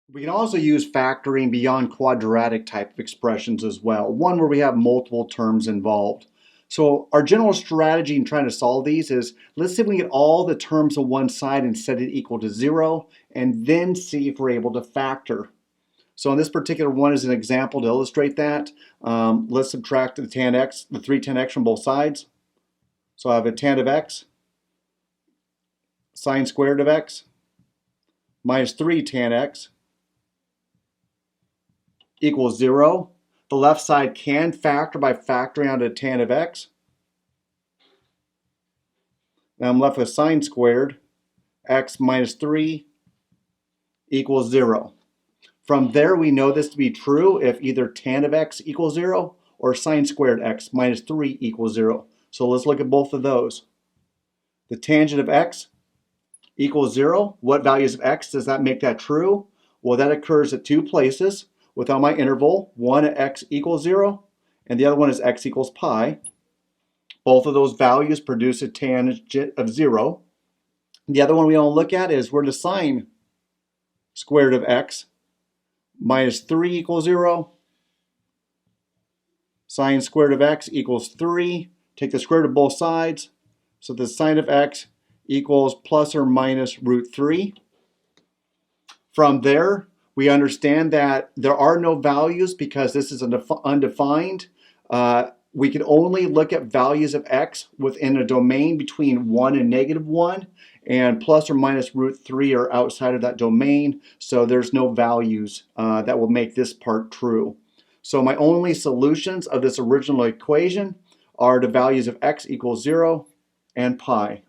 We can also use factoring beyond quadratic type of expressions as well, one where we have multiple terms involved. So our general strategy in trying to solve these is, let's see if we can get all the terms on one side and set it equal to 0, and then see if we're able to factor. So in this particular one is an example to illustrate that. Let's subtract the 3 tan x from both sides. So I have a tan of x, sine squared of x, minus 3 tan x equals 0. The left side can factor by factoring out a tan of x. Now I'm left with sine squared x minus 3 equals 0. From there, we know this to be true if either tan of x equals 0 or sine squared x minus 3 equals 0. So let's look at both of those. The tangent of x equals 0. What values of x does that make that true? Well, that occurs at two places without my interval. One at x equals 0, and the other one is x equals pi. Both of those values produce a tangent of 0. The other one we want to look at is where the sine squared of x minus 3 equals 0. Sine squared of x equals 3. Take the square root of both sides. So the sine of x equals plus or minus root 3. From there, we understand that there are no values because this is undefined. We can only look at values of x within a domain between 1 and -1, and plus or minus root 3 are outside of that domain, so there's no values that will make this part true. So my only solutions of this original equation are the values of x equals 0 and pi.